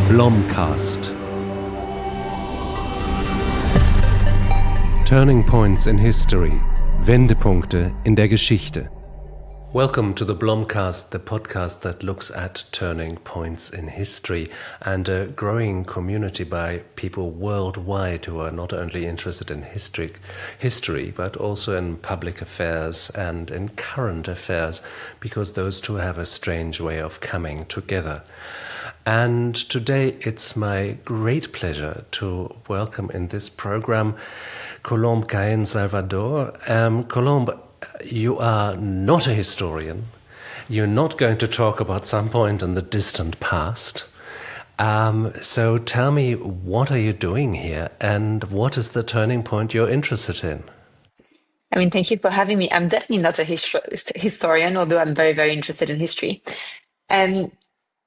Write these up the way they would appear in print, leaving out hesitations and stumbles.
BlomCast. Turning Points in History. Wendepunkte in der Geschichte. Welcome to the BlomCast, the podcast that looks at turning points in history and a growing community by people worldwide who are not only interested in history, but also in public affairs and in current affairs, because those two have a strange way of coming together. And today it's my great pleasure to welcome in this program Colombe Cahen-Salvador. Colombe, you are not a historian. You're not going to talk about some point in the distant past. So tell me, what are you doing here and what is the turning point you're interested in? Thank you for having me. I'm definitely not a historian, although I'm very, very interested in history.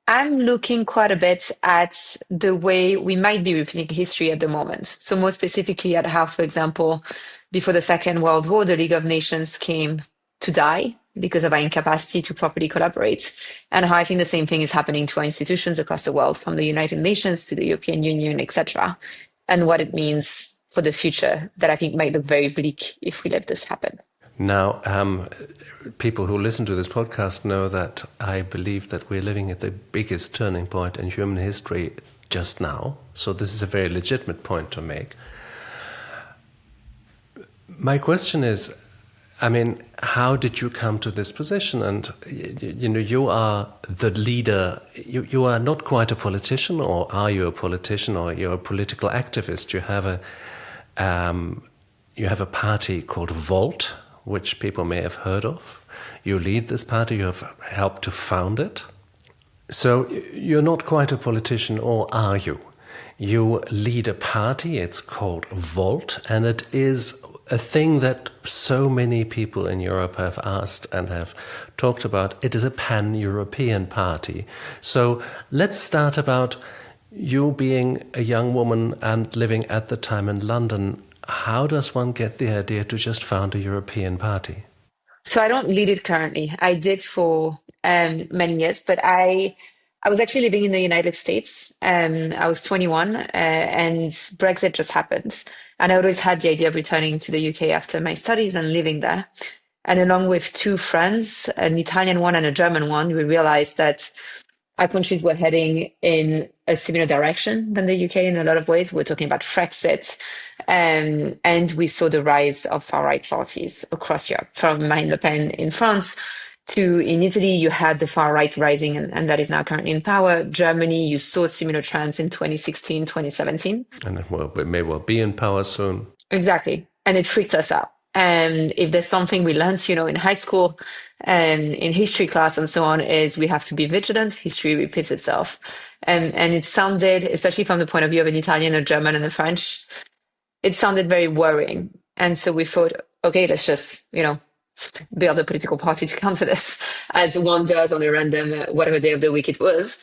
I'm looking quite a bit at the way we might be repeating history at the moment. So more specifically at how, for example, before the Second World War, the League of Nations came to die because of our incapacity to properly collaborate, and how I think the same thing is happening to our institutions across the world, from the United Nations to the European Union, etc., and what it means for the future that I think might look very bleak if we let this happen. Now, people who listen to this podcast know that I believe that we're living at the biggest turning point in human history just now. So this is a very legitimate point to make. My question is, how did you come to this position? And, you are the leader. You are not quite a politician, or are you a politician, or you're a political activist? You have a party called Volt, which people may have heard of. You lead this party, you have helped to found it. So you're not quite a politician, or are you? You lead a party, it's called Volt, and it is a thing that so many people in Europe have asked and have talked about. It is a pan-European party. So let's start about you being a young woman and living at the time in London. How does one get the idea to just found a European party? So I don't lead it currently. I did for many years, but I was actually living in the United States. I was 21 and Brexit just happened. And I always had the idea of returning to the UK after my studies and living there. And along with two friends, an Italian one and a German one, we realized that our countries were heading in a similar direction than the UK in a lot of ways. We're talking about Frexit, and we saw the rise of far-right parties across Europe, from Marine Le Pen in France to in Italy, you had the far-right rising, and that is now currently in power. Germany, you saw similar trends in 2016, 2017. And it may well be in power soon. Exactly. And it freaked us out. And if there's something we learned, in high school and in history class and so on, is we have to be vigilant. History repeats itself. And it sounded, especially from the point of view of an Italian, a German, and a French, it sounded very worrying. And so we thought, okay, let's just, build a political party to counter this, as one does on a random, whatever day of the week it was.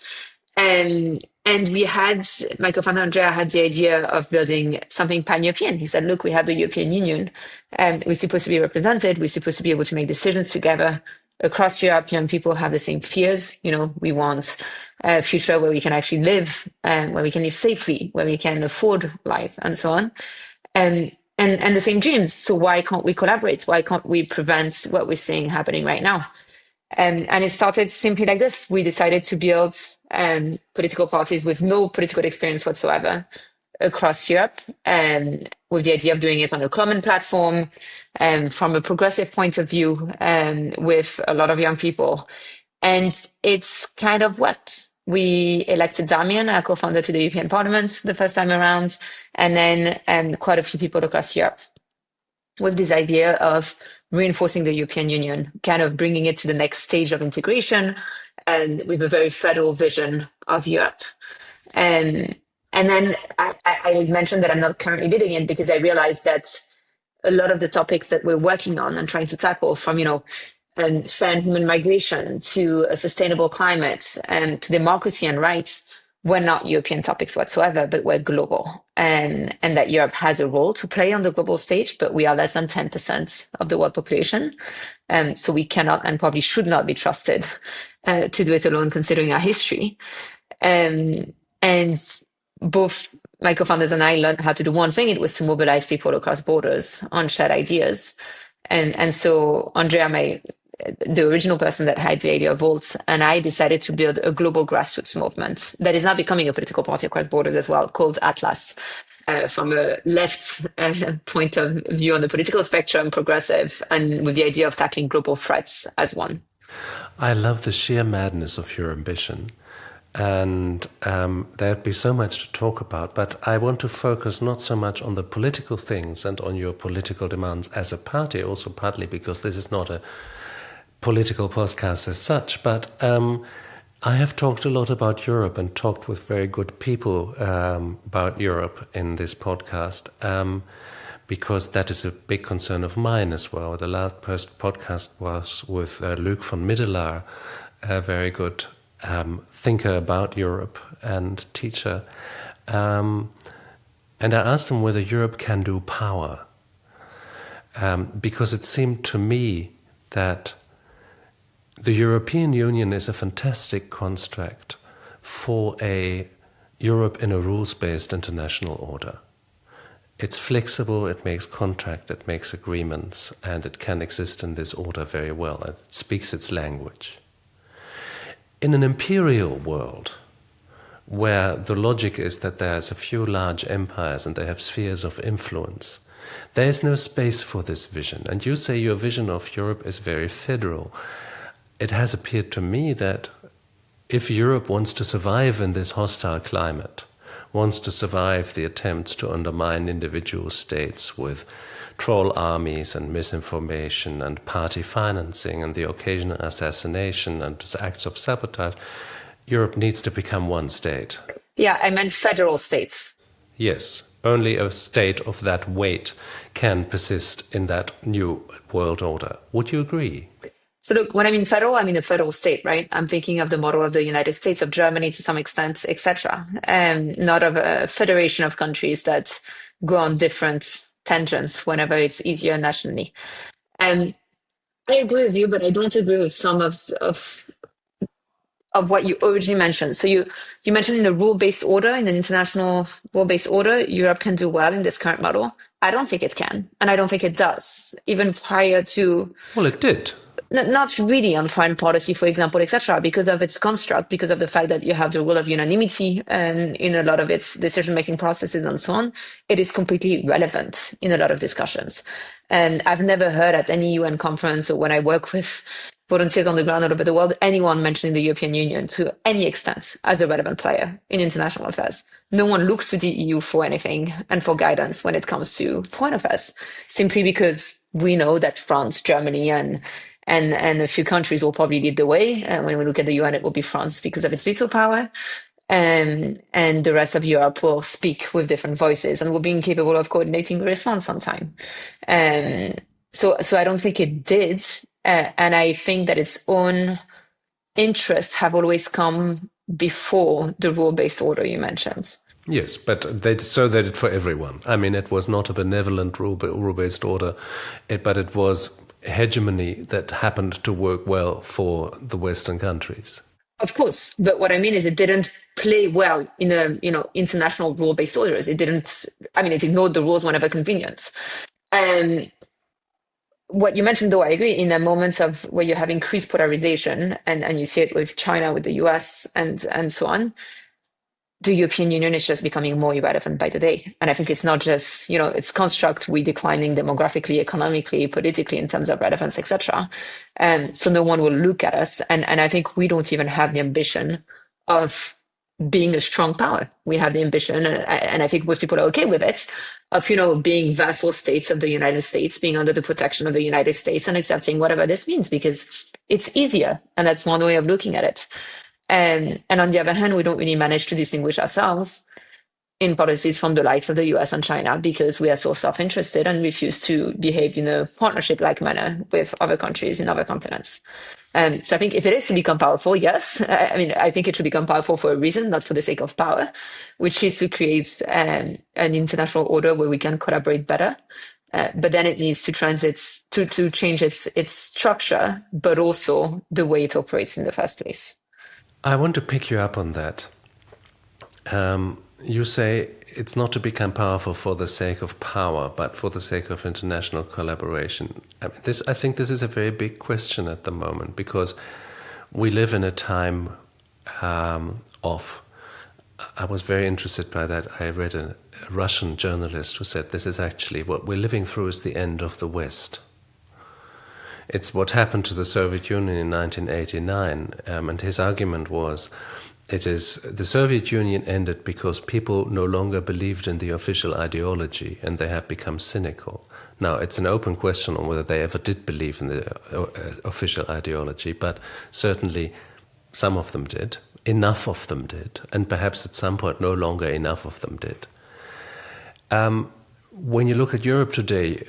And we had, my co-founder Andrea had the idea of building something pan-European. He said, look, we have the European Union, and we're supposed to be represented. We're supposed to be able to make decisions together across Europe. Young people have the same fears. We want a future where we can actually live, where we can live safely, where we can afford life, and so on. And the same dreams. So why can't we collaborate? Why can't we prevent what we're seeing happening right now? And it started simply like this. We decided to build political parties with no political experience whatsoever across Europe, with the idea of doing it on a common platform, from a progressive point of view, with a lot of young people. And it's kind of what we elected Damien, our co-founder, to the European Parliament the first time around, and then quite a few people across Europe, with this idea of reinforcing the European Union, kind of bringing it to the next stage of integration, and with a very federal vision of Europe. And then I mentioned that I'm not currently leading it because I realized that a lot of the topics that we're working on and trying to tackle, from, fair and human migration to a sustainable climate and to democracy and rights, were not European topics whatsoever, but were global. And that Europe has a role to play on the global stage, but we are less than 10% of the world population. So we cannot and probably should not be trusted to do it alone, considering our history. And both my co-founders and I learned how to do one thing. It was to mobilize people across borders on shared ideas. And so Andrea, the original person that had the idea of Volt, and I decided to build a global grassroots movement that is now becoming a political party across borders as well, called Atlas. From a left point of view on the political spectrum, progressive, and with the idea of tackling global threats as one. I love the sheer madness of your ambition. And there'd be so much to talk about, but I want to focus not so much on the political things and on your political demands as a party, also partly because this is not a political podcast as such, but I have talked a lot about Europe and talked with very good people about Europe in this podcast, because that is a big concern of mine as well. The last podcast was with Luc van Middelaar, a very good thinker about Europe and teacher. And I asked him whether Europe can do power, because it seemed to me that the European Union is a fantastic construct for a Europe in a rules-based international order. It's flexible, it makes contract, it makes agreements, and it can exist in this order very well. It speaks its language. In an imperial world, where the logic is that there's a few large empires and they have spheres of influence, there is no space for this vision. And you say your vision of Europe is very federal. It has appeared to me that if Europe wants to survive in this hostile climate, wants to survive the attempts to undermine individual states with troll armies and misinformation and party financing and the occasional assassination and acts of sabotage, Europe needs to become one state. Yeah, I meant federal states. Yes, only a state of that weight can persist in that new world order. Would you agree? So look, when I mean federal, I mean a federal state, right? I'm thinking of the model of the United States, of Germany to some extent, etc., and not of a federation of countries that go on different tangents whenever it's easier nationally. And I agree with you, but I don't agree with some of what you originally mentioned. So you mentioned in a rule-based order, in an international rule-based order, Europe can do well in this current model. I don't think it can, and I don't think it does, even prior to... Well, it did. Not really on foreign policy, for example, etc., because of its construct, because of the fact that you have the rule of unanimity in a lot of its decision-making processes and so on. It is completely relevant in a lot of discussions. And I've never heard at any UN conference or when I work with volunteers on the ground all over the world, anyone mentioning the European Union to any extent as a relevant player in international affairs. No one looks to the EU for anything and for guidance when it comes to foreign affairs, simply because we know that France, Germany, and a few countries will probably lead the way. When we look at the UN, it will be France because of its veto power. And the rest of Europe will speak with different voices and will be incapable of coordinating a response on time. So I don't think it did. And I think that its own interests have always come before the rule-based order you mentioned. Yes, but they did it for everyone. I mean, it was not a benevolent rule-based order, but it was hegemony that happened to work well for the Western countries. Of course, but what I mean is it didn't play well in international rule-based orders. It ignored the rules whenever convenient. And what you mentioned, though, I agree, in a moment of where you have increased polarization, and you see it with China, with the US, and so on, the European Union is just becoming more irrelevant by the day. And I think it's not just, its construct, we declining demographically, economically, politically, in terms of relevance, etc. So no one will look at us. And I think we don't even have the ambition of being a strong power. We have the ambition, and I think most people are okay with it, of, being vassal states of the United States, being under the protection of the United States and accepting whatever this means, because it's easier. And that's one way of looking at it. And on the other hand, we don't really manage to distinguish ourselves in policies from the likes of the US and China because we are so self-interested and refuse to behave in a partnership-like manner with other countries in other continents. So I think if it is to become powerful, yes. I think it should become powerful for a reason, not for the sake of power, which is to create an international order where we can collaborate better. But then it needs to to change its structure, but also the way it operates in the first place. I want to pick you up on that. You say it's not to become powerful for the sake of power, but for the sake of international collaboration. I think this is a very big question at the moment, because we live in a time of... I was very interested by that. I read a Russian journalist who said this is actually what we're living through is the end of the West. It's what happened to the Soviet Union in 1989, and his argument was the Soviet Union ended because people no longer believed in the official ideology and they had become cynical. Now, it's an open question on whether they ever did believe in the official ideology, but certainly some of them did, enough of them did, and perhaps at some point no longer enough of them did. When you look at Europe today,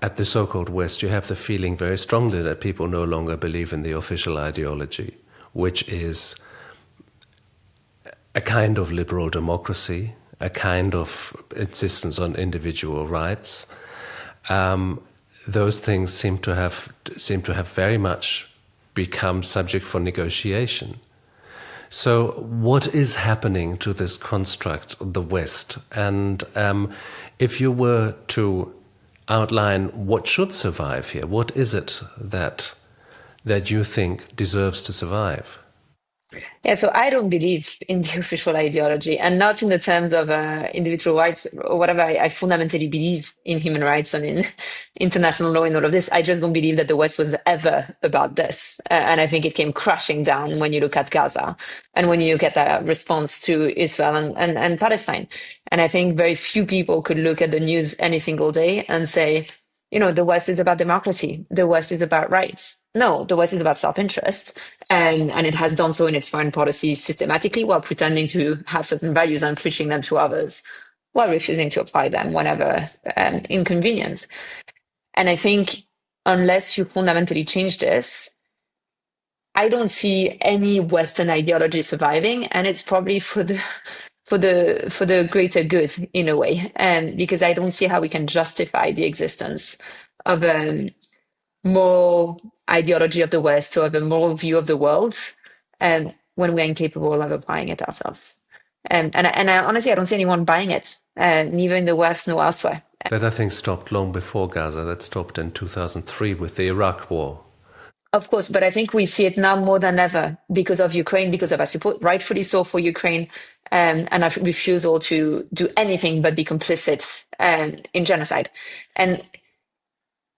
at the so-called West, you have the feeling very strongly that people no longer believe in the official ideology, which is a kind of liberal democracy, a kind of insistence on individual rights. Those things seem to have very much become subject for negotiation. So what is happening to this construct, the West? And if you were to outline what should survive here, what is it that you think deserves to survive? Yeah, so I don't believe in the official ideology, and not in the terms of individual rights or whatever. I fundamentally believe in human rights and in international law and all of this. I just don't believe that the West was ever about this. And I think it came crashing down when you look at Gaza and when you look at the response to Israel and Palestine. And I think very few people could look at the news any single day and say, you know, the West is about democracy. The West is about rights. No, the West is about self-interest. And it has done so in its foreign policy systematically while pretending to have certain values and preaching them to others while refusing to apply them whenever inconvenient. And I think unless you fundamentally change this, I don't see any Western ideology surviving. And it's probably for the greater good in a way, because I don't see how we can justify the existence of a moral ideology of the West or of a moral view of the world when we're incapable of applying it ourselves. And I honestly, I don't see anyone buying it, neither in the West nor elsewhere. That I think stopped long before Gaza. That stopped in 2003 with the Iraq war. Of course, but I think we see it now more than ever because of Ukraine, because of our support, rightfully so, for Ukraine, and our refusal to do anything but be complicit in genocide. And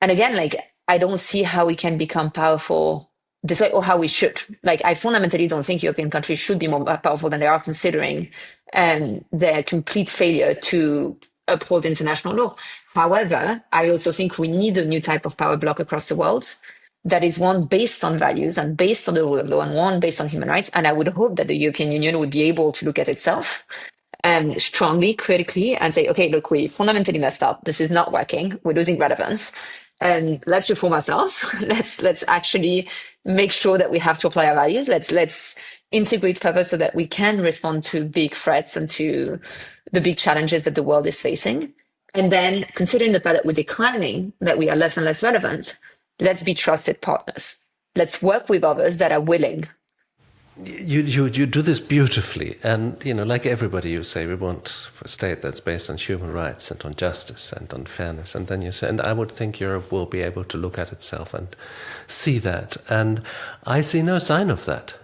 again, like, I don't see how we can become powerful this way, or how we should. Like, I fundamentally don't think European countries should be more powerful than they are, considering their complete failure to uphold international law. However, I also think we need a new type of power bloc across the world, that is one based on values and based on the rule of law and one based on human rights. And I would hope that the European Union would be able to look at itself strongly, critically, and say, okay, look, we fundamentally messed up. This is not working. We're losing relevance. And let's reform ourselves. Let's actually make sure that we have to apply our values. Let's integrate purpose so that we can respond to big threats and to the big challenges that the world is facing. And then, considering the fact that we're declining, that we are less and less relevant, let's be trusted partners. Let's work with others that are willing. You do this beautifully. And, you know, like everybody, you say we want a state that's based on human rights and on justice and on fairness. And then you say, and I would think Europe will be able to look at itself and see that. And I see no sign of that.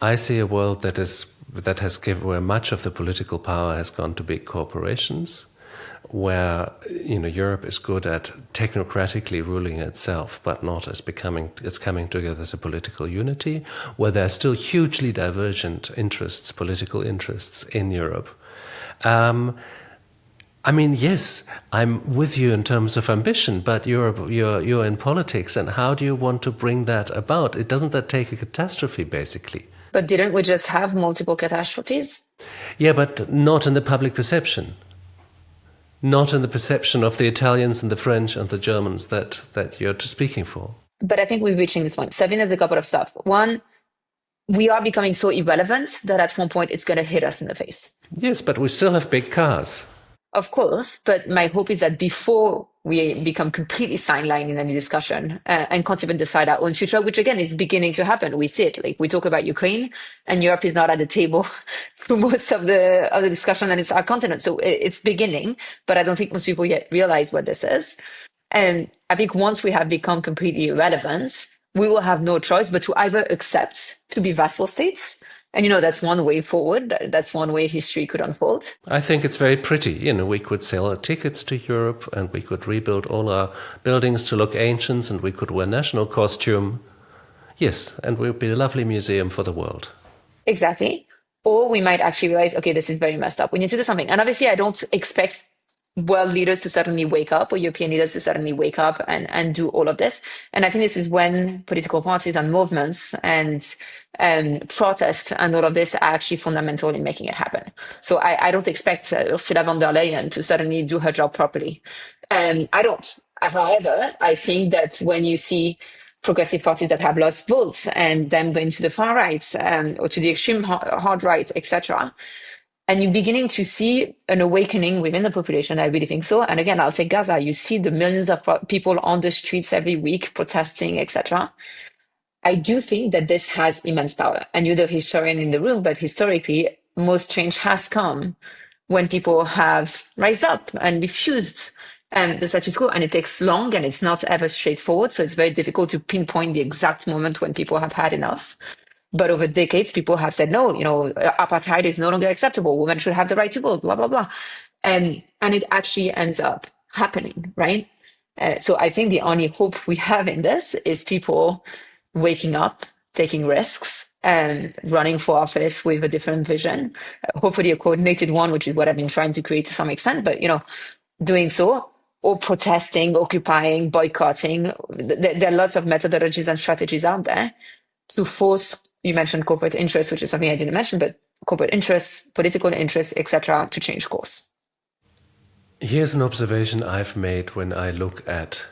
I see a world where much of the political power has gone to big corporations, where, you know, Europe is good at technocratically ruling itself, but not as it's coming together as a political unity, where there are still hugely divergent interests, political interests in Europe. I mean, yes, I'm with you in terms of ambition, but you're in politics, and how do you want to bring that about? Doesn't that take a catastrophe, basically? But didn't we just have multiple catastrophes? Yeah, but not in the public perception. Not in the perception of the Italians and the French and the Germans that you're speaking for. But I think we're reaching this point. Sabine has a couple of stuff. One, we are becoming so irrelevant that at one point it's going to hit us in the face. Yes, but we still have big cars. Of course, but my hope is that before we become completely sidelined in any discussion and can't even decide our own future, which again is beginning to happen. We see it. Like we talk about Ukraine, and Europe is not at the table through most of the discussion, and it's our continent. So it's beginning, but I don't think most people yet realize what this is. And I think once we have become completely irrelevant, we will have no choice but to either accept to be vassal states. And, that's one way forward. That's one way history could unfold. I think it's very pretty. We could sell tickets to Europe, and we could rebuild all our buildings to look ancient, and we could wear national costume. Yes, and we'll be a lovely museum for the world. Exactly. Or we might actually realize, okay, this is very messed up. We need to do something. And obviously, I don't expect world leaders to suddenly wake up, or European leaders to suddenly wake up and do all of this. And I think this is when political parties and movements and protests and all of this are actually fundamental in making it happen. So I don't expect Ursula von der Leyen to suddenly do her job properly. I don't. However, I think that when you see progressive parties that have lost votes and them going to the far right or to the extreme hard right, etc., and you're beginning to see an awakening within the population. I really think so. And again, I'll take Gaza. You see the millions of people on the streets every week protesting, etc. I do think that this has immense power. And you're the historian in the room, but historically, most change has come when people have rised up and refused the status quo. And it takes long, and it's not ever straightforward. So it's very difficult to pinpoint the exact moment when people have had enough. But over decades, people have said, no, apartheid is no longer acceptable. Women should have the right to vote, blah, blah, blah. And it actually ends up happening, right? So I think the only hope we have in this is people waking up, taking risks, and running for office with a different vision, hopefully a coordinated one, which is what I've been trying to create to some extent. But, doing so, or protesting, occupying, boycotting, there are lots of methodologies and strategies out there to force. You mentioned corporate interests, which is something I didn't mention, but corporate interests, political interests, etc., to change course. Here's an observation I've made when I look at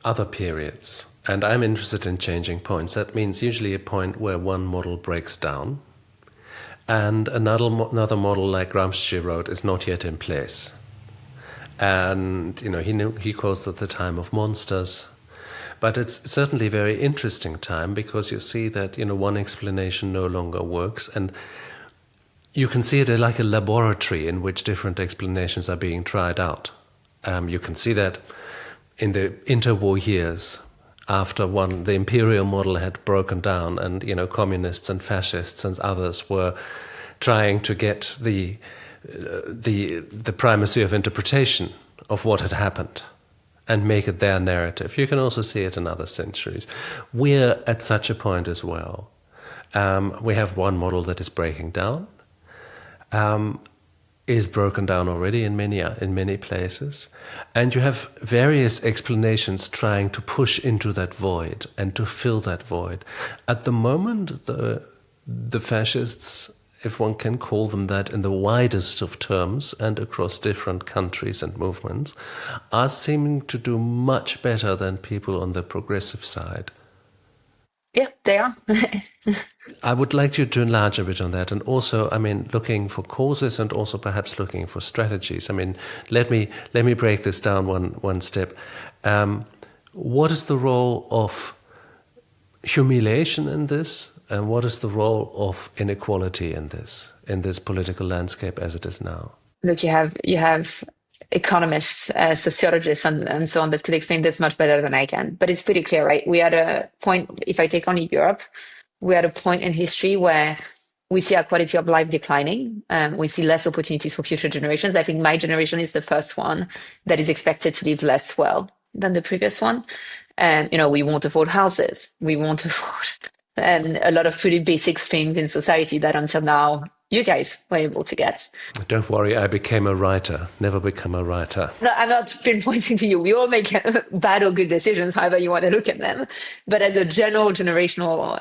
other periods, and I'm interested in changing points. That means usually a point where one model breaks down, and another model, like Gramsci wrote, is not yet in place. And he calls it the time of monsters. But it's certainly a very interesting time, because you see that, one explanation no longer works, and you can see it like a laboratory in which different explanations are being tried out. You can see that in the interwar years, after the imperial model had broken down, and, communists and fascists and others were trying to get the primacy of interpretation of what had happened and make it their narrative. You can also see it in other centuries. We're at such a point as well. We have one model that is breaking down, is broken down already in many places, and you have various explanations trying to push into that void and to fill that void. At the moment, the fascists, if one can call them that in the widest of terms and across different countries and movements, are seeming to do much better than people on the progressive side. Yeah, they are. I would like you to enlarge a bit on that, and also, looking for causes and also perhaps looking for strategies. Let me break this down one step. What is the role of humiliation in this? And what is the role of inequality in this political landscape as it is now? Look, you have economists, sociologists, and so on that could explain this much better than I can. But it's pretty clear, right? We are at a point, if I take only Europe, we're at a point in history where we see our quality of life declining. We see less opportunities for future generations. I think my generation is the first one that is expected to live less well than the previous one. And, we won't afford houses. We won't afford a lot of pretty basic things in society that until now you guys were able to get. Don't worry, I became a writer, never become a writer. No, I'm not pinpointing to you. We all make bad or good decisions, however you want to look at them. But as a general generational,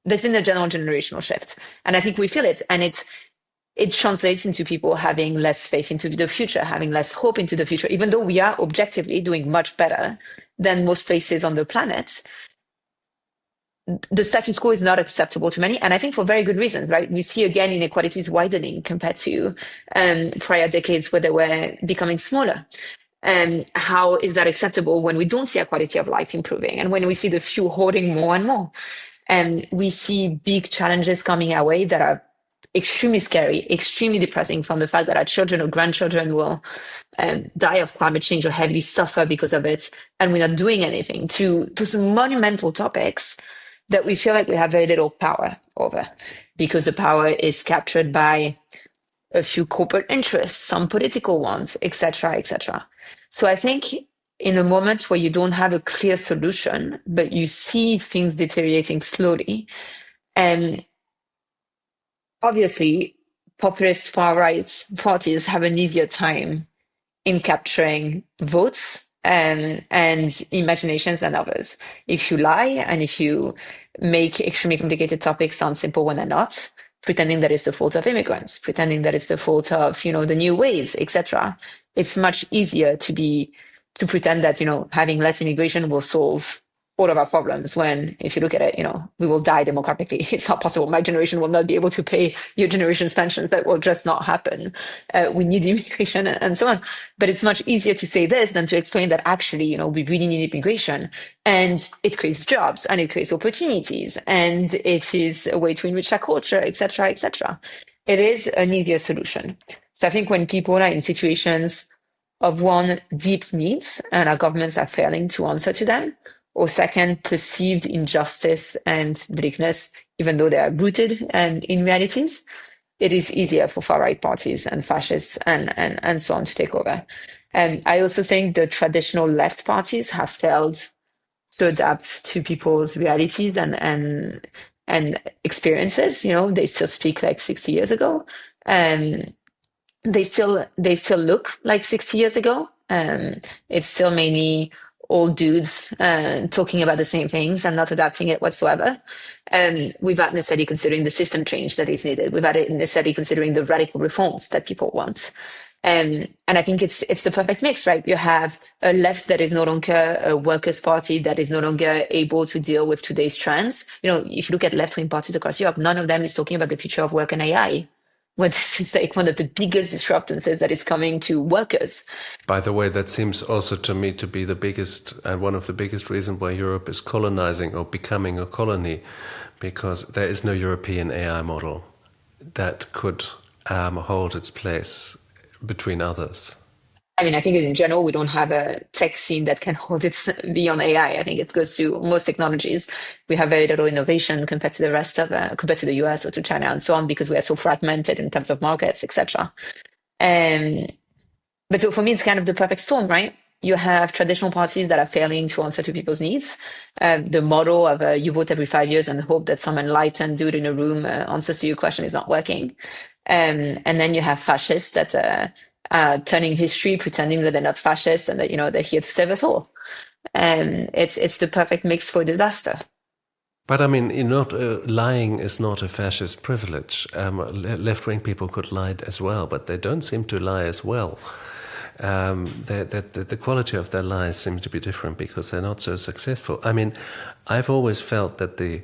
there's been a general generational shift. And I think we feel it. And it translates into people having less faith into the future, having less hope into the future, even though we are objectively doing much better than most places on the planet. The status quo is not acceptable to many, and I think for very good reasons, right? We see again inequalities widening compared to prior decades where they were becoming smaller. And how is that acceptable when we don't see our quality of life improving and when we see the few hoarding more and more? And we see big challenges coming our way that are extremely scary, extremely depressing, from the fact that our children or grandchildren will die of climate change or heavily suffer because of it, and we're not doing anything, to some monumental topics that we feel like we have very little power over, because the power is captured by a few corporate interests, some political ones, etc., etc. So I think in a moment where you don't have a clear solution, but you see things deteriorating slowly, and obviously populist far right parties have an easier time in capturing votes and imaginations than others. If you lie and if you make extremely complicated topics sound simple when they're not, pretending that it's the fault of immigrants, pretending that it's the fault of, the new ways, etc., it's much easier to pretend that, having less immigration will solve all of our problems, when if you look at it, we will die demographically. It's not possible. My generation will not be able to pay your generation's pensions. That will just not happen. We need immigration and so on. But it's much easier to say this than to explain that actually, we really need immigration, and it creates jobs and it creates opportunities and it is a way to enrich our culture, etc., etc. It is an easier solution. So I think when people are in situations of, one, deep needs and our governments are failing to answer to them, or second, perceived injustice and bleakness, even though they are rooted in realities, it is easier for far-right parties and fascists and so on to take over. And I also think the traditional left parties have failed to adapt to people's realities and experiences. They still speak like 60 years ago. They still look like 60 years ago. It's still mainly old dudes talking about the same things and not adapting it whatsoever. Without necessarily considering the system change that is needed, without it necessarily considering the radical reforms that people want. And I think it's the perfect mix, right? You have a left that is no longer a workers' party, that is no longer able to deal with today's trends. If you look at left-wing parties across Europe, none of them is talking about the future of work and AI. Well, this is like one of the biggest disruptances that is coming to workers. By the way, that seems also to me to be the biggest and one of the biggest reasons why Europe is colonizing or becoming a colony, because there is no European AI model that could hold its place between others. I think in general, we don't have a tech scene that can hold its beyond AI. I think it goes to most technologies. We have very little innovation compared to the rest of, compared to the US or to China and so on, because we are so fragmented in terms of markets, etc. But so for me, it's kind of the perfect storm, right? You have traditional parties that are failing to answer to people's needs. The model of you vote every 5 years and hope that some enlightened dude in a room answers to your question is not working. And then you have fascists that turning history, pretending that they're not fascists and that they're here to save us all. And it's the perfect mix for disaster. But lying is not a fascist privilege. Left-wing people could lie as well, but they don't seem to lie as well. The quality of their lies seems to be different because they're not so successful. I've always felt that the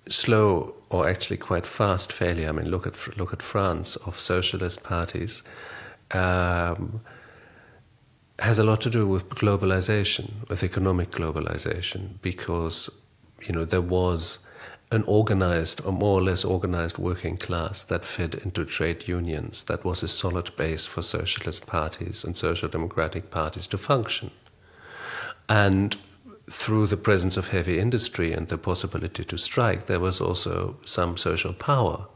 slow or actually quite fast failure, look at France, of socialist parties, has a lot to do with globalization, with economic globalization, because there was an organized or more or less organized working class that fed into trade unions. That was a solid base for socialist parties and social democratic parties to function. And through the presence of heavy industry and the possibility to strike, there was also some social power,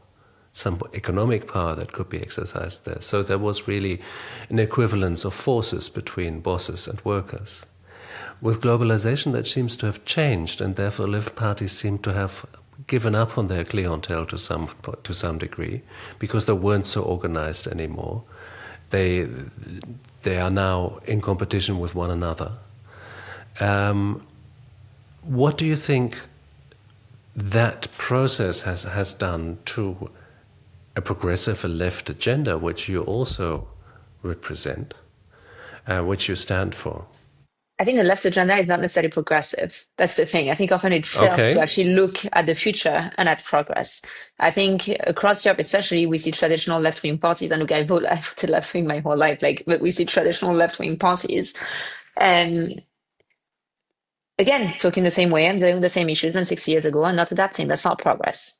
some economic power that could be exercised there. So there was really an equivalence of forces between bosses and workers. With globalization, that seems to have changed, and therefore left parties seem to have given up on their clientele to some degree, because they weren't so organized anymore. They are now in competition with one another. What do you think that process has done to a progressive left agenda, which you also represent, which you stand for? I think the left agenda is not necessarily progressive. That's the thing. I think often it fails to Okay. actually look at the future and at progress. I think across Europe, especially, we see traditional left-wing parties. And look, I voted left-wing my whole life, but we see traditional left-wing parties, and again, talking the same way and dealing with the same issues than 60 years ago and not adapting. That's not progress.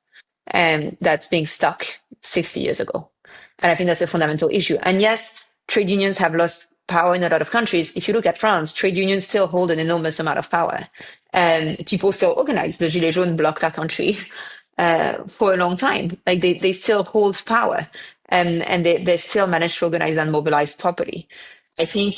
And that's being stuck 60 years ago. And I think that's a fundamental issue. And yes, trade unions have lost power in a lot of countries. If you look at France, trade unions still hold an enormous amount of power. And people still organize. The Gilets jaunes blocked our country for a long time. Like they still hold power, and they still manage to organize and mobilize properly. I think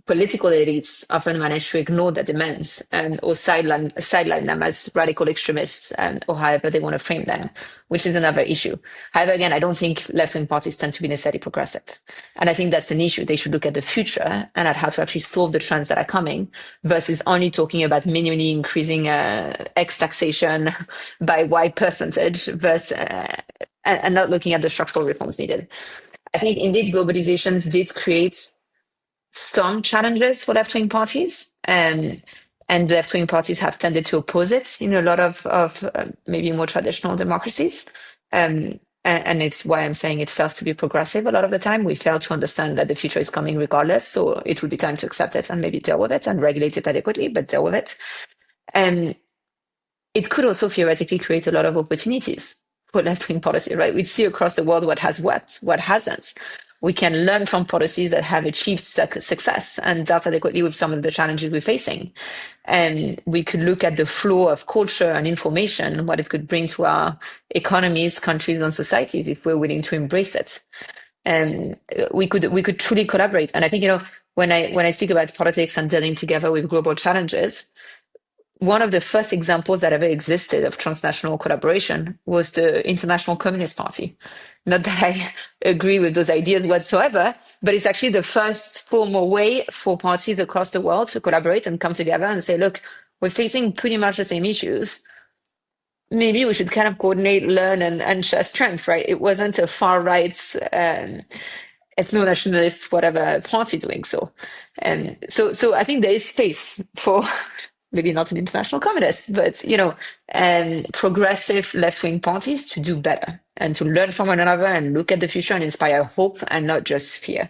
political elites often manage to ignore their demands, or sideline them as radical extremists, or however they want to frame them, which is another issue. However, again, I don't think left-wing parties tend to be necessarily progressive. And I think that's an issue. They should look at the future and at how to actually solve the trends that are coming versus only talking about minimally increasing X taxation by Y percentage versus, and not looking at the structural reforms needed. I think indeed globalizations did create some challenges for left-wing parties, and left-wing parties have tended to oppose it in a lot of maybe more traditional democracies. And it's why I'm saying it fails to be progressive a lot of the time. We fail to understand that the future is coming regardless, so it will be time to accept it and maybe deal with it and regulate it adequately, but deal with it. And it could also theoretically create a lot of opportunities for left-wing policy, right? We see across the world what has worked, what hasn't. We can learn from policies that have achieved success and dealt adequately with some of the challenges we're facing. And we could look at the flow of culture and information, what it could bring to our economies, countries, and societies if we're willing to embrace it. And we could truly collaborate. And I think, when I speak about politics and dealing together with global challenges, one of the first examples that ever existed of transnational collaboration was the International Communist Party. Not that I agree with those ideas whatsoever, but it's actually the first formal way for parties across the world to collaborate and come together and say, look, we're facing pretty much the same issues. Maybe we should kind of coordinate, learn, and share strength, right? It wasn't a far-right, ethno-nationalist, whatever party doing so. And so I think there is space for maybe not an international communist, but progressive left-wing parties to do better and to learn from one another and look at the future and inspire hope and not just fear.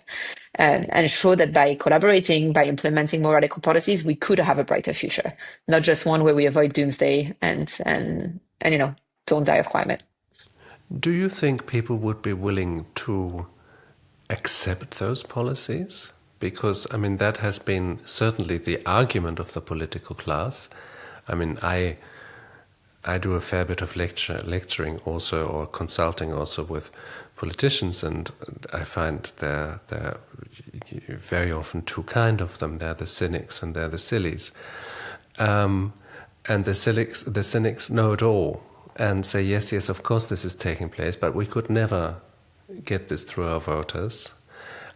And show that by collaborating, by implementing more radical policies, we could have a brighter future, not just one where we avoid doomsday and don't die of climate. Do you think people would be willing to accept those policies? Because, that has been certainly the argument of the political class. I do a fair bit of lecturing also, or consulting also with politicians, and I find they're very often two kind of them. They're the cynics and they're the sillies. And the cynics know it all and say, yes, of course this is taking place, but we could never get this through our voters.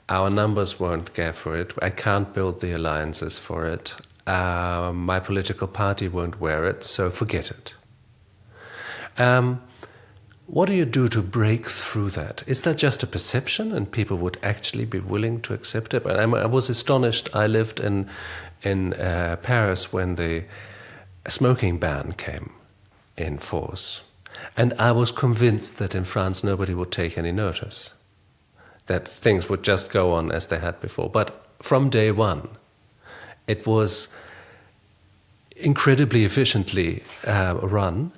Our numbers won't get for it. I can't build the alliances for it. My political party won't wear it, so forget it. What do you do to break through that? Is that just a perception and people would actually be willing to accept it? I was astonished. I lived in Paris when the smoking ban came in force. And I was convinced that in France nobody would take any notice, that things would just go on as they had before. But from day one, it was incredibly efficiently run.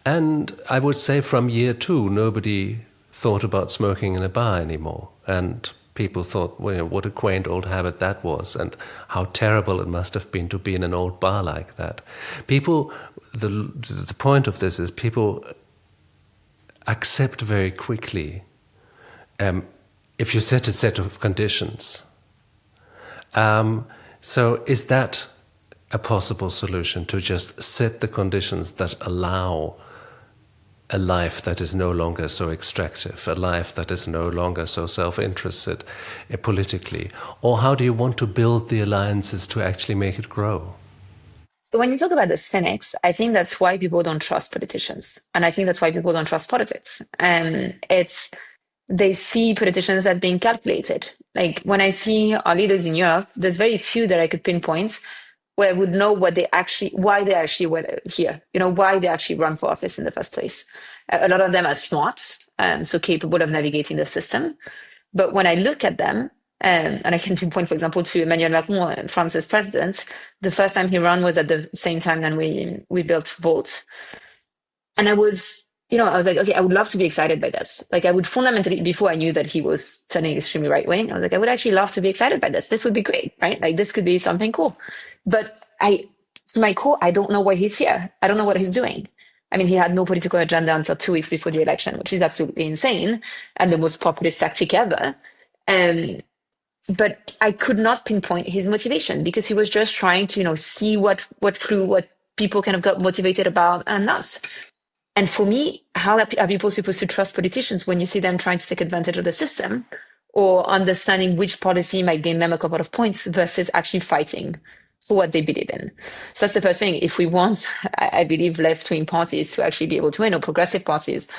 And I would say from year two, nobody thought about smoking in a bar anymore. And people thought, well, what a quaint old habit that was, and how terrible it must have been to be in an old bar like that. People, the point of this is people accept very quickly if you set a set of conditions. So is that a possible solution, to just set the conditions that allow a life that is no longer so extractive, a life that is no longer so self-interested politically? Or how do you want to build the alliances to actually make it grow? So when you talk about the cynics, I think that's why people don't trust politicians. And I think that's why people don't trust politics. And it's they see politicians as being calculated. Like when I see our leaders in Europe, there's very few that I could pinpoint where I would know why they actually were here, why they actually run for office in the first place. A lot of them are smart, so capable of navigating the system. But when I look at them, and I can pinpoint, for example, to Emmanuel Macron, France's president, the first time he ran was at the same time that we built Volt. And I was like, okay, I would love to be excited by this. Like I would fundamentally, before I knew that he was turning extremely right wing, I was like, I would actually love to be excited by this. This would be great, right? Like this could be something cool. But to my core, I don't know why he's here. I don't know what he's doing. I mean, he had no political agenda until 2 weeks before the election, which is absolutely insane and the most populist tactic ever. But I could not pinpoint his motivation because he was just trying to, see what people kind of got motivated about and not. And for me, how are people supposed to trust politicians when you see them trying to take advantage of the system or understanding which policy might gain them a couple of points versus actually fighting for what they believe in? So that's the first thing. If we want, I believe, left-wing parties to actually be able to win, or progressive parties,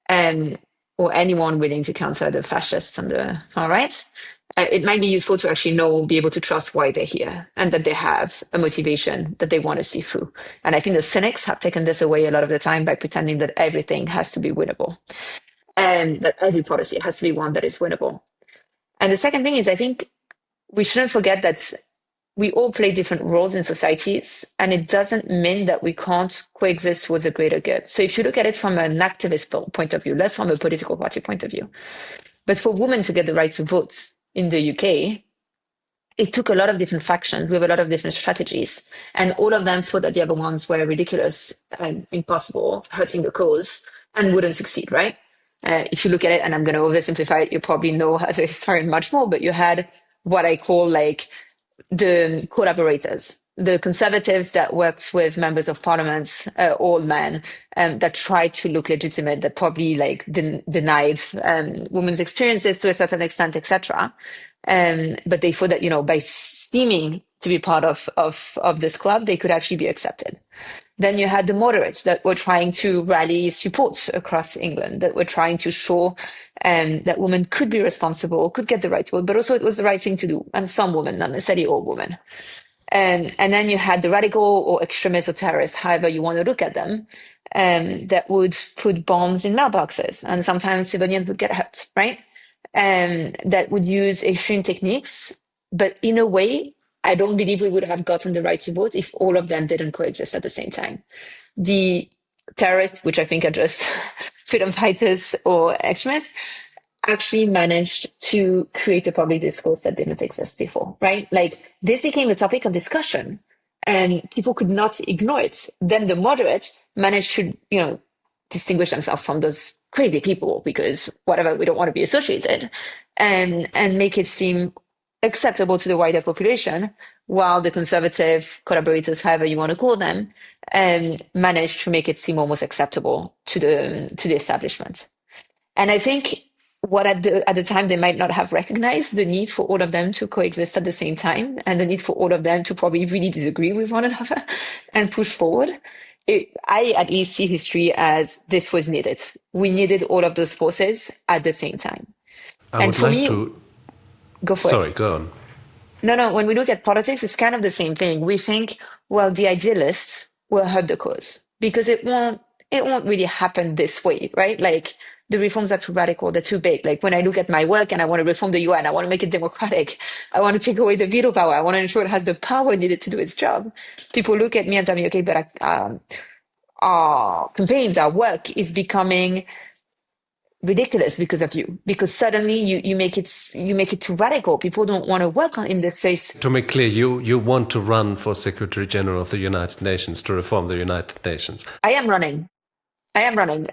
or anyone willing to counter the fascists and the far right, it might be useful to actually be able to trust why they're here and that they have a motivation that they want to see through. And I think the cynics have taken this away a lot of the time by pretending that everything has to be winnable and that every policy has to be one that is winnable. And the second thing is, I think we shouldn't forget that we all play different roles in societies, and it doesn't mean that we can't coexist towards a greater good. So if you look at it from an activist point of view, less from a political party point of view, but for women to get the right to vote in the UK, it took a lot of different factions with a lot of different strategies, and all of them thought that the other ones were ridiculous and impossible, hurting the cause, and wouldn't succeed, right? If you look at it, and I'm going to oversimplify it, you probably know as a historian much more, but you had what I call like the collaborators, the conservatives that worked with members of parliament, all men, that tried to look legitimate, that probably like denied women's experiences to a certain extent, etc. But they thought that by seeming to be part of this club, they could actually be accepted. Then you had the moderates that were trying to rally support across England, that were trying to show that women could be responsible, could get the right to vote, but also it was the right thing to do. And some women, not necessarily all women. And then you had the radical or extremists or terrorists, however you want to look at them, that would put bombs in mailboxes. And sometimes civilians would get hurt, right? That would use extreme techniques. But in a way, I don't believe we would have gotten the right to vote if all of them didn't coexist at the same time. The terrorists, which I think are just freedom fighters or extremists, actually managed to create a public discourse that didn't exist before, right? Like this became a topic of discussion and people could not ignore it. Then the moderates managed to, distinguish themselves from those crazy people because whatever, we don't want to be associated, and make it seem acceptable to the wider population, while the conservative collaborators, however you want to call them, managed to make it seem almost acceptable to the establishment. And I think what at the time they might not have recognized the need for all of them to coexist at the same time, and the need for all of them to probably really disagree with one another and push forward. I at least see history as this was needed. We needed all of those forces at the same time. I would like to go for it. Sorry, go on. No. When we look at politics, it's kind of the same thing. We think, well, the idealists will hurt the cause because it won't really happen this way, right? Like the reforms are too radical, they're too big. Like when I look at my work and I want to reform the UN, I want to make it democratic. I want to take away the veto power. I want to ensure it has the power needed to do its job. People look at me and tell me, okay, but our campaigns, our work is becoming ridiculous because of you, because suddenly you make it too radical. People don't want to work in this space. To make clear, you want to run for Secretary General of the United Nations to reform the United Nations. I am running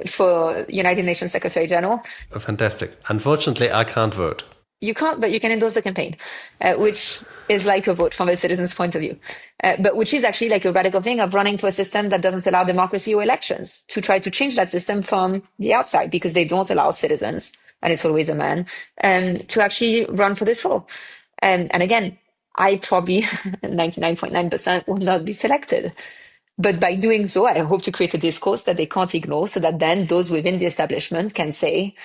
for United Nations Secretary General. Fantastic. Unfortunately, I can't vote. You can't, but you can endorse the campaign, which is like a vote from a citizen's point of view, but which is actually like a radical thing of running for a system that doesn't allow democracy or elections, to try to change that system from the outside, because they don't allow citizens, and it's always a man, to actually run for this role. And again, I probably 99.9% will not be selected. But by doing so, I hope to create a discourse that they can't ignore, so that then those within the establishment can say,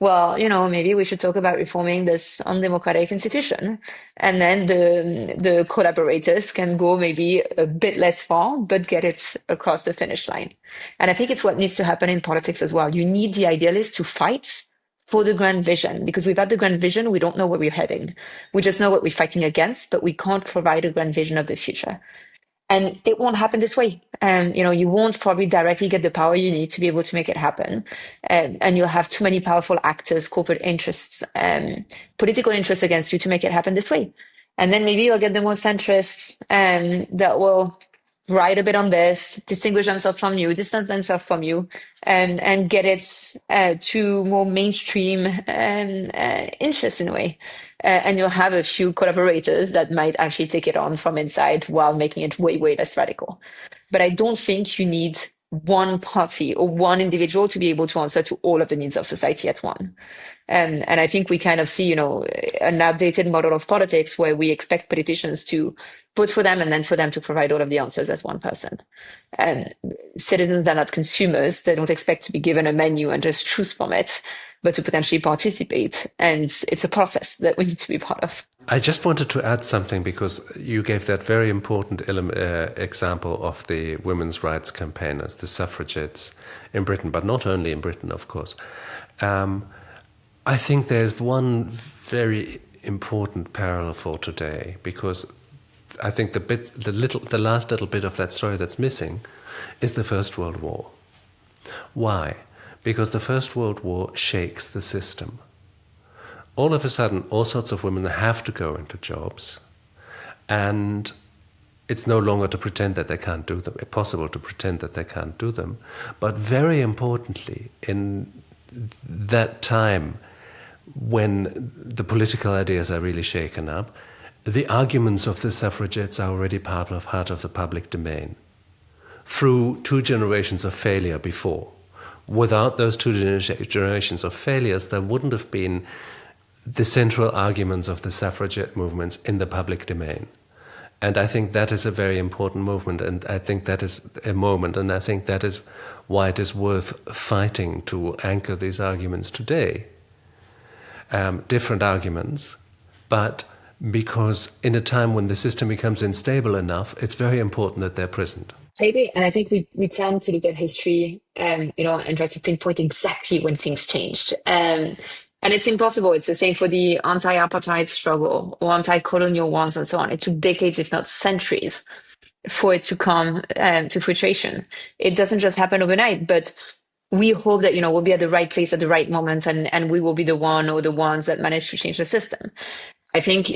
well, maybe we should talk about reforming this undemocratic institution. And then the collaborators can go maybe a bit less far, but get it across the finish line. And I think it's what needs to happen in politics as well. You need the idealists to fight for the grand vision, because without the grand vision, we don't know where we're heading. We just know what we're fighting against, but we can't provide a grand vision of the future. And it won't happen this way. You won't probably directly get the power you need to be able to make it happen. And you'll have too many powerful actors, corporate interests, political interests against you to make it happen this way. And then maybe you'll get the more centrists that will write a bit on this, distinguish themselves from you, distance themselves from you, and get it to more mainstream interests in a way. And you'll have a few collaborators that might actually take it on from inside while making it way, way less radical. But I don't think you need one party or one individual to be able to answer to all of the needs of society at once. And I think we kind of see, an outdated model of politics where we expect politicians to vote for them and then for them to provide all of the answers as one person. And citizens are not consumers. They don't expect to be given a menu and just choose from it, but to potentially participate. And it's a process that we need to be part of. I just wanted to add something, because you gave that very important example of the women's rights campaigners, the suffragettes in Britain, but not only in Britain, of course. I think there's one very important parallel for today, because I think the last little bit of that story that's missing is the First World War. Why? Because the First World War shakes the system. All of a sudden, all sorts of women have to go into jobs, and it's no longer to pretend that they can't do them. It's possible to pretend that they can't do them. But very importantly, in that time when the political ideas are really shaken up, the arguments of the suffragettes are already part of the public domain through 2 generations of failure before. Without those 2 generations of failures, there wouldn't have been the central arguments of the suffragette movements in the public domain. And I think that is a very important movement, and I think that is a moment, and I think that is why it is worth fighting to anchor these arguments today. Different arguments, but because in a time when the system becomes unstable enough, it's very important that they're present. I agree. And I think we tend to look at history, and try to pinpoint exactly when things changed. And it's impossible. It's the same for the anti-apartheid struggle or anti-colonial ones and so on. It took decades, if not centuries, for it to come to fruition. It doesn't just happen overnight, but we hope that, we'll be at the right place at the right moment, and we will be the one or the ones that manage to change the system. I think